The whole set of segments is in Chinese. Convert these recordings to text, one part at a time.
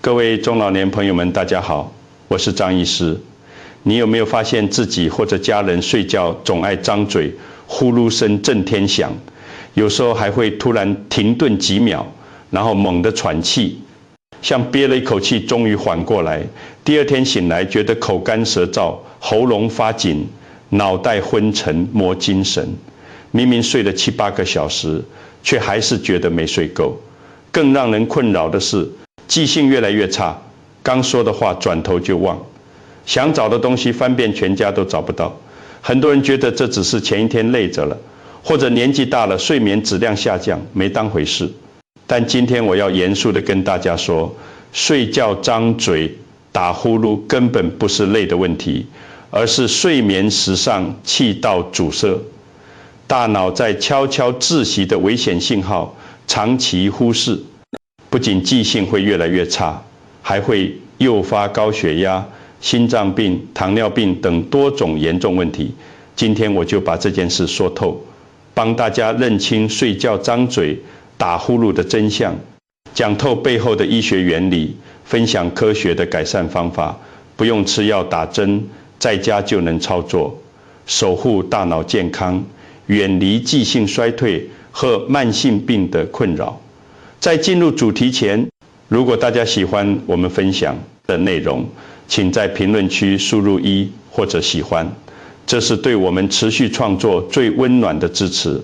各位中老年朋友们，大家好，我是张医师。你有没有发现自己或者家人睡觉总爱张嘴，呼噜声震天响，有时候还会突然停顿几秒，然后猛地喘气，像憋了一口气终于缓过来，第二天醒来觉得口干舌燥，喉咙发紧，脑袋昏沉，没精神。明明睡了7、8个小时，却还是觉得没睡够。更让人困扰的是，记性越来越差，刚说的话转头就忘，想找的东西翻遍全家都找不到。很多人觉得这只是前一天累着了，或者年纪大了，睡眠质量下降，没当回事。但今天我要严肃地跟大家说，睡觉张嘴、打呼噜根本不是累的问题，而是睡眠时上气道阻塞。大脑在悄悄窒息的危险信号，长期忽视，不仅记性会越来越差，还会诱发高血压、心脏病、糖尿病等多种严重问题。今天我就把这件事说透，帮大家认清睡觉张嘴、打呼噜的真相，讲透背后的医学原理，分享科学的改善方法，不用吃药打针，在家就能操作，守护大脑健康，远离记性衰退和慢性病的困扰。在进入主题前，如果大家喜欢我们分享的内容，请在评论区输入1或者喜欢，这是对我们持续创作最温暖的支持。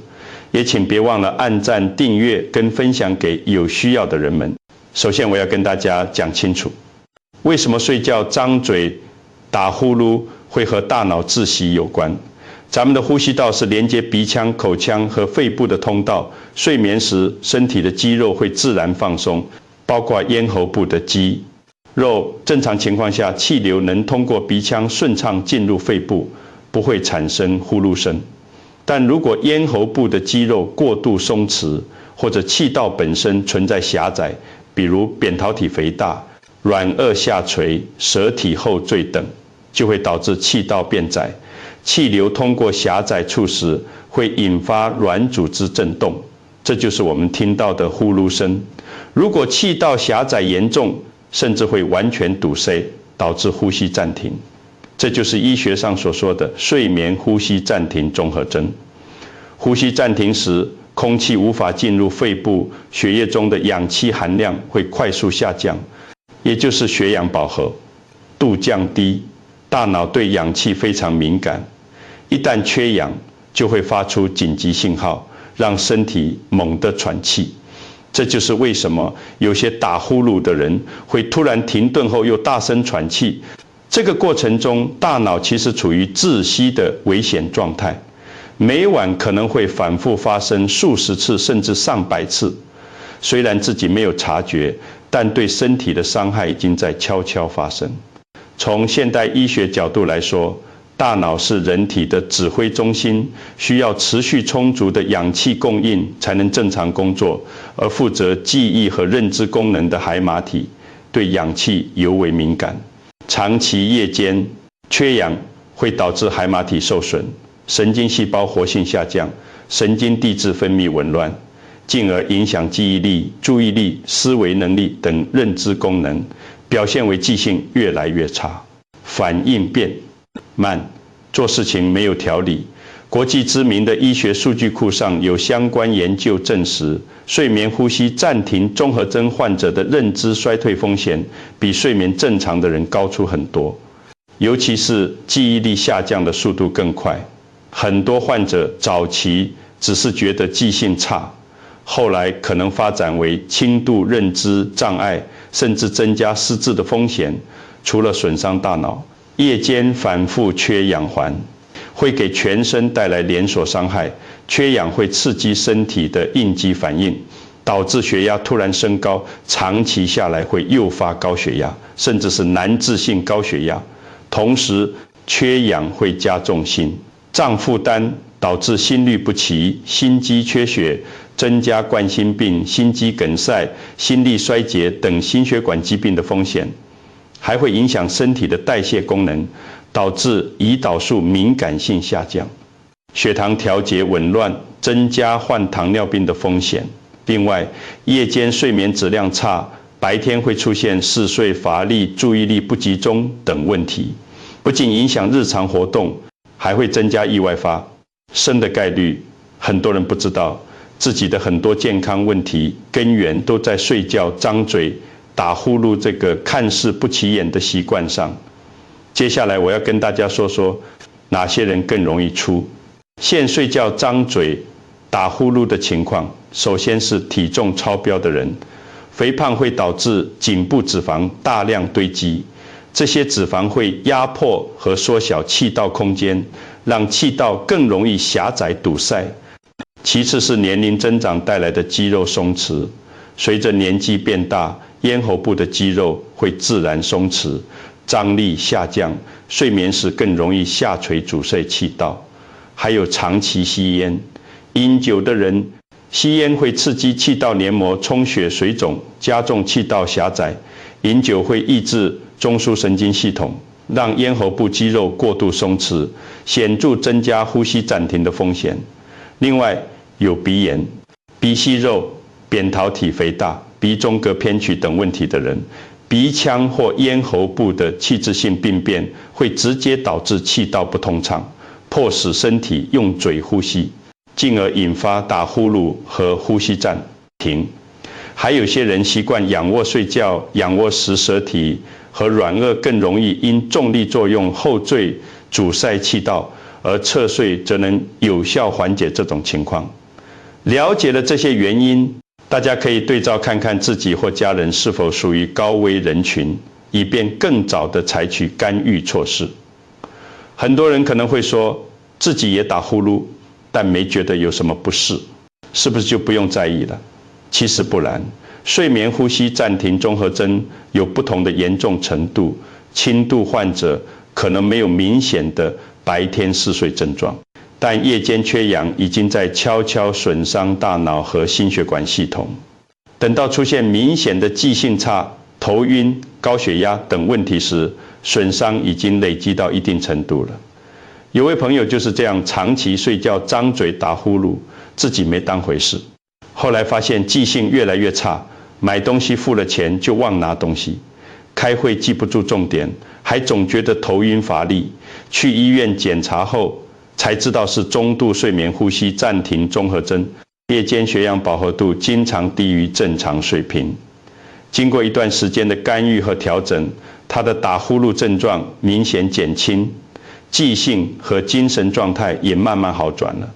也请别忘了按赞、订阅跟分享给有需要的人们。首先我要跟大家讲清楚，为什么睡觉张嘴、打呼噜会和大脑窒息有关。咱们的呼吸道是连接鼻腔、口腔和肺部的通道，睡眠时身体的肌肉会自然放松，包括咽喉部的肌肉。正常情况下，气流能通过鼻腔顺畅进入肺部，不会产生呼噜声。但如果咽喉部的肌肉过度松弛，或者气道本身存在狭窄，比如扁桃体肥大、软腭下垂、舌体后坠等，就会导致气道变窄。气流通过狭窄处时，会引发软组织震动，这就是我们听到的呼噜声。如果气道狭窄严重，甚至会完全堵塞，导致呼吸暂停。这就是医学上所说的睡眠呼吸暂停综合征。呼吸暂停时，空气无法进入肺部，血液中的氧气含量会快速下降，也就是血氧饱和度降低。大脑对氧气非常敏感，一旦缺氧，就会发出紧急信号，让身体猛地喘气。这就是为什么有些打呼噜的人会突然停顿后又大声喘气。这个过程中，大脑其实处于窒息的危险状态，每晚可能会反复发生数十次甚至上百次。虽然自己没有察觉，但对身体的伤害已经在悄悄发生。从现代医学角度来说，大脑是人体的指挥中心，需要持续充足的氧气供应才能正常工作，而负责记忆和认知功能的海马体对氧气尤为敏感。长期夜间缺氧会导致海马体受损，神经细胞活性下降，神经递质分泌紊乱，进而影响记忆力、注意力、思维能力等认知功能，表现为记性越来越差，反应变慢，做事情没有条理。国际知名的医学数据库上有相关研究证实，睡眠呼吸暂停综合征患者的认知衰退风险比睡眠正常的人高出很多，尤其是记忆力下降的速度更快。很多患者早期只是觉得记性差，后来可能发展为轻度认知障碍，甚至增加失智的风险。除了损伤大脑，夜间反复缺氧环会给全身带来连锁伤害。缺氧会刺激身体的应激反应，导致血压突然升高，长期下来会诱发高血压，甚至是难治性高血压。同时，缺氧会加重心脏负担，导致心律不齐、心肌缺血，增加冠心病、心肌梗塞、心力衰竭等心血管疾病的风险，还会影响身体的代谢功能，导致胰岛素敏感性下降，血糖调节紊乱，增加患糖尿病的风险。另外，夜间睡眠质量差，白天会出现嗜睡、乏力、注意力不集中等问题，不仅影响日常活动，还会增加意外发生的概率。很多人不知道自己的很多健康问题根源都在睡觉、张嘴、打呼噜这个看似不起眼的习惯上。接下来我要跟大家说说哪些人更容易出现睡觉、张嘴、打呼噜的情况。首先是体重超标的人，肥胖会导致颈部脂肪大量堆积，这些脂肪会压迫和缩小气道空间，让气道更容易狭窄堵塞。其次是年龄增长带来的肌肉松弛，随着年纪变大，咽喉部的肌肉会自然松弛，张力下降，睡眠时更容易下垂阻塞气道。还有长期吸烟，饮酒的人吸烟会刺激气道黏膜充血水肿，加重气道狭窄。饮酒会抑制中枢神经系统，让咽喉部肌肉过度松弛，显著增加呼吸暂停的风险。另外，有鼻炎、鼻息肉、扁桃体肥大、鼻中隔偏曲等问题的人，鼻腔或咽喉部的器质性病变会直接导致气道不通畅，迫使身体用嘴呼吸，进而引发打呼噜和呼吸暂停。还有些人习惯仰卧睡觉，仰卧时舌体和软腭更容易因重力作用后坠阻塞气道，而侧睡则能有效缓解这种情况。了解了这些原因，大家可以对照看看自己或家人是否属于高危人群，以便更早地采取干预措施。很多人可能会说，自己也打呼噜，但没觉得有什么不适，是不是就不用在意了？其实不然，睡眠呼吸暂停综合征有不同的严重程度，轻度患者可能没有明显的白天嗜睡症状，但夜间缺氧已经在悄悄损伤大脑和心血管系统。等到出现明显的记性差、头晕、高血压等问题时，损伤已经累积到一定程度了。有位朋友就是这样长期睡觉、张嘴、打呼噜，自己没当回事，后来发现记性越来越差，买东西付了钱就忘拿东西，开会记不住重点，还总觉得头晕乏力，去医院检查后才知道是中度睡眠呼吸暂停综合征，夜间血氧饱和度经常低于正常水平。经过一段时间的干预和调整，他的打呼噜症状明显减轻，记性和精神状态也慢慢好转了。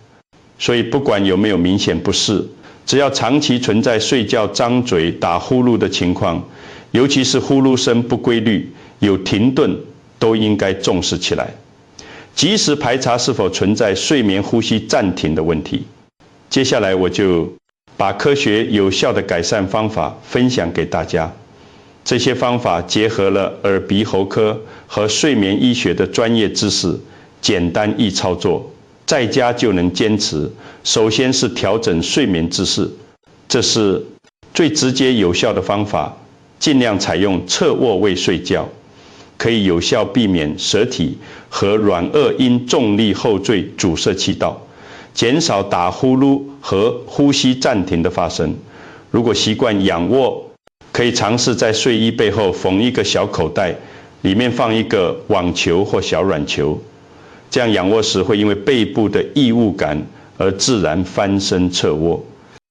所以不管有没有明显不适，只要长期存在睡觉、张嘴、打呼噜的情况，尤其是呼噜声不规律、有停顿，都应该重视起来，及时排查是否存在睡眠呼吸暂停的问题。接下来我就把科学有效的改善方法分享给大家。这些方法结合了耳鼻喉科和睡眠医学的专业知识，简单易操作，在家就能坚持。首先是调整睡眠姿势，这是最直接有效的方法，尽量采用侧卧位睡觉，可以有效避免舌体和软腭因重力后坠阻塞气道，减少打呼噜和呼吸暂停的发生。如果习惯仰卧，可以尝试在睡衣背后缝一个小口袋，里面放一个网球或小软球，这样仰卧时会因为背部的异物感而自然翻身侧卧。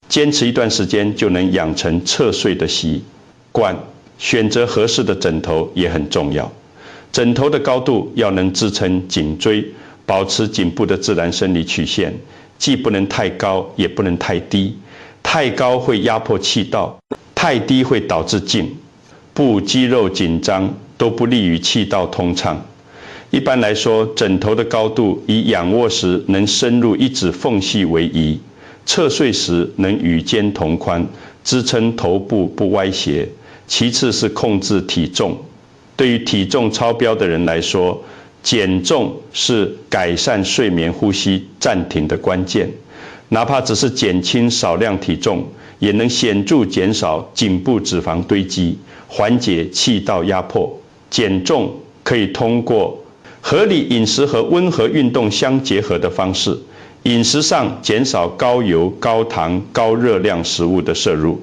坚持一段时间就能养成侧睡的习惯。选择合适的枕头也很重要，枕头的高度要能支撑颈椎，保持颈部的自然生理曲线，既不能太高也不能太低，太高会压迫气道，太低会导致痉，部肌肉紧张都不利于气道通畅。一般来说，枕头的高度以仰卧时能深入一指缝隙为宜，侧睡时能与肩同宽，支撑头部不歪斜。其次是控制体重，对于体重超标的人来说，减重是改善睡眠呼吸暂停的关键。哪怕只是减轻少量体重，也能显著减少颈部脂肪堆积，缓解气道压迫。减重可以通过合理饮食和温和运动相结合的方式。饮食上减少高油、高糖、高热量食物的摄入，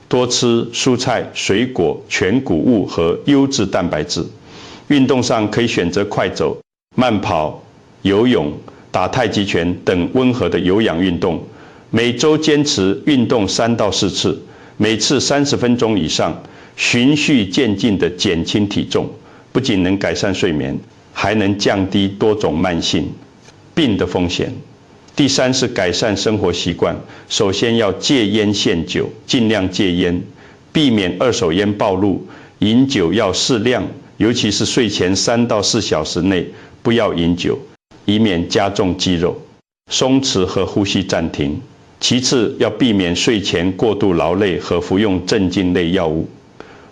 多吃蔬菜、水果、全谷物和优质蛋白质。运动上可以选择快走、慢跑、游泳、打太极拳等温和的有氧运动。每周坚持运动3到4次，每次30分钟以上，循序渐进地减轻体重，不仅能改善睡眠，还能降低多种慢性病的风险。第3是改善生活习惯，首先要戒烟限酒，尽量戒烟，避免二手烟暴露，饮酒要适量，尤其是睡前3到4小时内不要饮酒，以免加重肌肉。松弛和呼吸暂停。其次要避免睡前过度劳累和服用镇静类药物。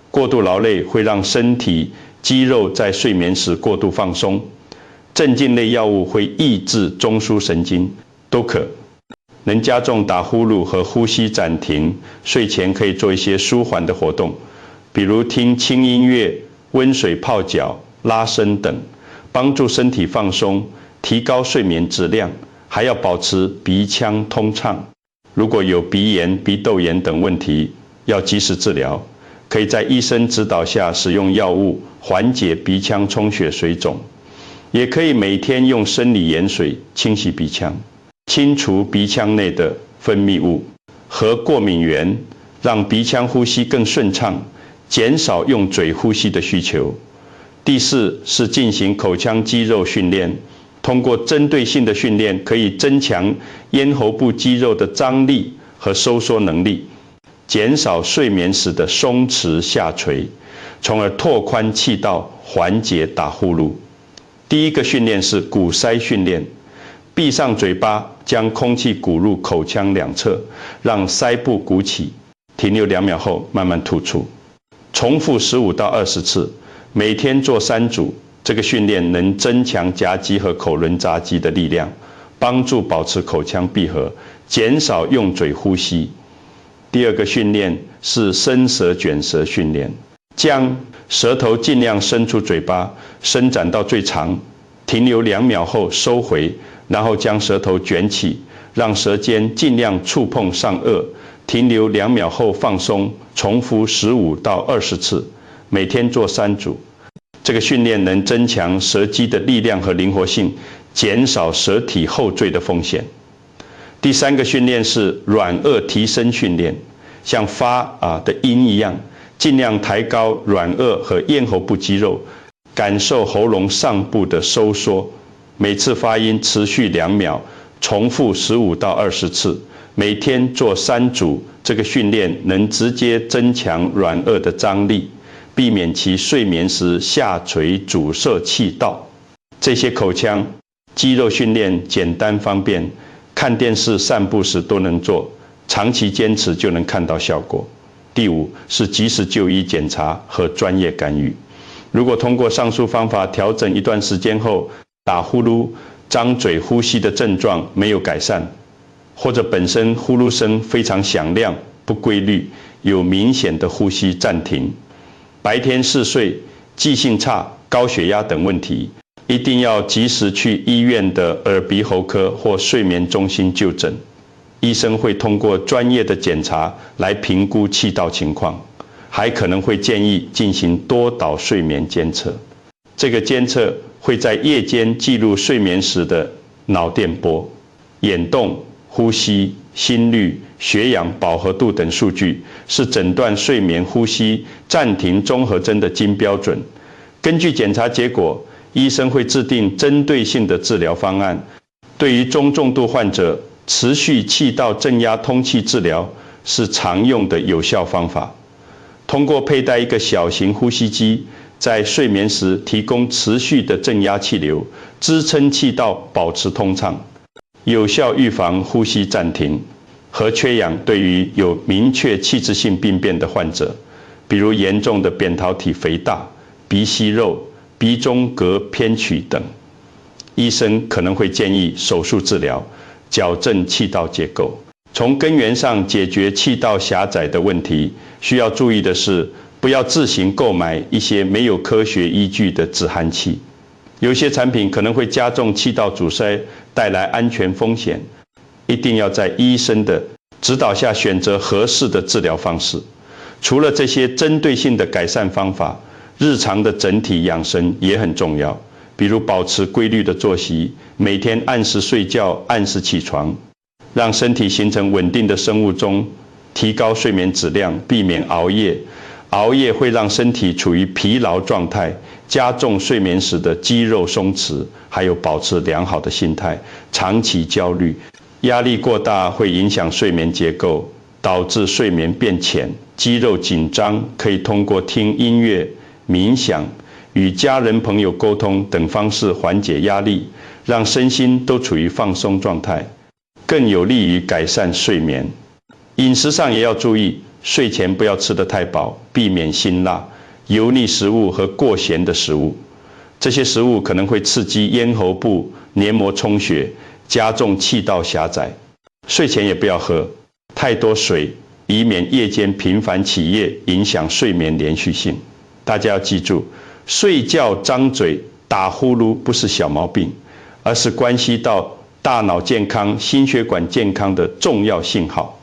过度劳累会让身体肌肉在睡眠时过度放松，镇静类药物会抑制中枢神经，都可能加重打呼噜和呼吸暂停。睡前可以做一些舒缓的活动，比如听轻音乐、温水泡脚、拉伸等，帮助身体放松，提高睡眠质量。还要保持鼻腔通畅。如果有鼻炎、鼻窦炎等问题，要及时治疗，可以在医生指导下使用药物缓解鼻腔充血水肿，也可以每天用生理盐水清洗鼻腔，清除鼻腔内的分泌物和过敏源，让鼻腔呼吸更顺畅，减少用嘴呼吸的需求。第4是进行口腔肌肉训练。通过针对性的训练，可以增强咽喉部肌肉的张力和收缩能力，减少睡眠时的松弛下垂，从而拓宽气道，缓解打呼噜。第1个训练是鼓塞训练，闭上嘴巴，将空气鼓入口腔两侧，让腮部鼓起，停留2秒后慢慢吐出，重复15到20次，每天做3组。这个训练能增强夹肌和口轮匝肌的力量，帮助保持口腔闭合，减少用嘴呼吸。第2个训练是伸舌卷舌训练，将舌头尽量伸出嘴巴，伸展到最长，停留2秒后收回，然后将舌头卷起，让舌尖尽量触碰上颚，停留2秒后放松，重复15到20次，每天做3组。这个训练能增强舌肌的力量和灵活性，减少舌体后坠的风险。第3个训练是软腭提升训练，像发的音一样，尽量抬高软腭和咽喉部肌肉，感受喉咙上部的收缩。每次发音持续2秒，重复15到20次，每天做3组。这个训练能直接增强软腭的张力，避免其睡眠时下垂阻塞气道。这些口腔肌肉训练简单方便，看电视、散步时都能做，长期坚持就能看到效果。第5是及时就医检查和专业干预。如果通过上述方法调整一段时间后，打呼噜、张嘴呼吸的症状没有改善，或者本身呼噜声非常响亮、不规律，有明显的呼吸暂停，白天嗜睡、记性差、高血压等问题，一定要及时去医院的耳鼻喉科或睡眠中心就诊。医生会通过专业的检查来评估气道情况，还可能会建议进行多导睡眠监测。这个监测会在夜间记录睡眠时的脑电波、眼动、呼吸、心率、血氧饱和度等数据，是诊断睡眠呼吸暂停综合征的金标准。根据检查结果，医生会制定针对性的治疗方案。对于中重度患者，持续气道正压通气治疗是常用的有效方法。通过佩戴一个小型呼吸机，在睡眠时提供持续的正压气流，支撑气道保持通畅，有效预防呼吸暂停和缺氧。对于有明确器质性病变的患者，比如严重的扁桃体肥大、鼻息肉、鼻中隔偏曲等，医生可能会建议手术治疗，矫正气道结构。从根源上解决气道狭窄的问题，需要注意的是，不要自行购买一些没有科学依据的止鼾器。有些产品可能会加重气道阻塞，带来安全风险。一定要在医生的指导下选择合适的治疗方式。除了这些针对性的改善方法，日常的整体养生也很重要。比如保持规律的作息，每天按时睡觉，按时起床，让身体形成稳定的生物钟，提高睡眠质量，避免熬夜。熬夜会让身体处于疲劳状态，加重睡眠时的肌肉松弛，还有保持良好的心态。长期焦虑、压力过大会影响睡眠结构，导致睡眠变浅，肌肉紧张。可以通过听音乐、冥想、与家人朋友沟通等方式缓解压力，让身心都处于放松状态，更有利于改善睡眠。饮食上也要注意，睡前不要吃得太饱，避免辛辣、油腻食物和过咸的食物。这些食物可能会刺激咽喉部黏膜充血，加重气道狭窄。睡前也不要喝太多水，以免夜间频繁起夜，影响睡眠连续性。大家要记住，睡觉张嘴、打呼噜不是小毛病，而是关系到大脑健康、心血管健康的重要信号。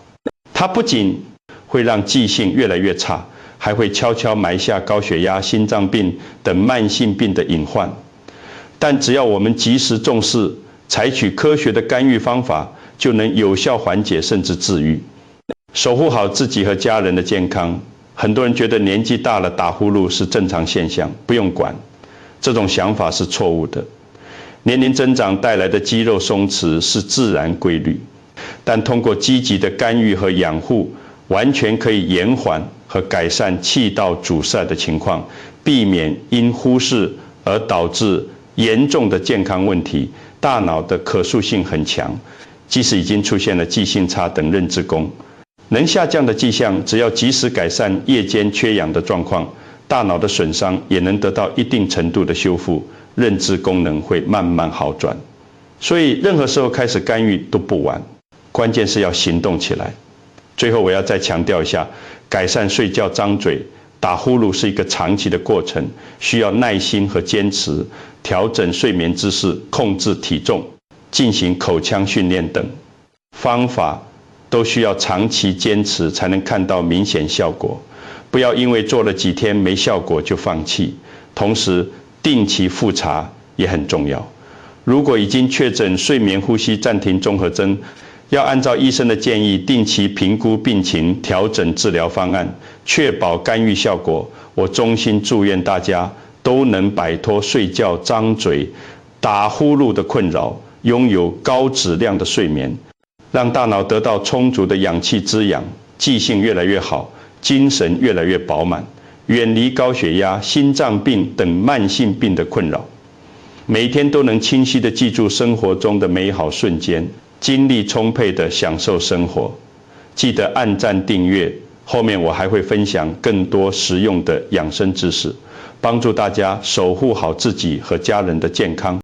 它不仅会让记性越来越差，还会悄悄埋下高血压、心脏病等慢性病的隐患。但只要我们及时重视，采取科学的干预方法，就能有效缓解甚至治愈。守护好自己和家人的健康。很多人觉得年纪大了打呼噜是正常现象，不用管。这种想法是错误的。年龄增长带来的肌肉松弛是自然规律，但通过积极的干预和养护，完全可以延缓和改善气道阻塞的情况，避免因忽视而导致严重的健康问题。大脑的可塑性很强，即使已经出现了记性差等认知功能下降的迹象，只要及时改善夜间缺氧的状况，大脑的损伤也能得到一定程度的修复，认知功能会慢慢好转。所以任何时候开始干预都不晚，关键是要行动起来。最后我要再强调一下，改善睡觉张嘴、打呼噜是一个长期的过程，需要耐心和坚持，调整睡眠姿势、控制体重、进行口腔训练等方法都需要长期坚持才能看到明显效果。不要因为做了几天没效果就放弃，同时定期复查也很重要。如果已经确诊睡眠呼吸暂停综合征，要按照医生的建议定期评估病情，调整治疗方案，确保干预效果。我衷心祝愿大家都能摆脱睡觉张嘴、打呼噜的困扰，拥有高质量的睡眠，让大脑得到充足的氧气滋养，记性越来越好，精神越来越饱满，远离高血压、心脏病等慢性病的困扰。每天都能清晰地记住生活中的美好瞬间，精力充沛地享受生活。记得按赞订阅，后面我还会分享更多实用的养生知识，帮助大家守护好自己和家人的健康。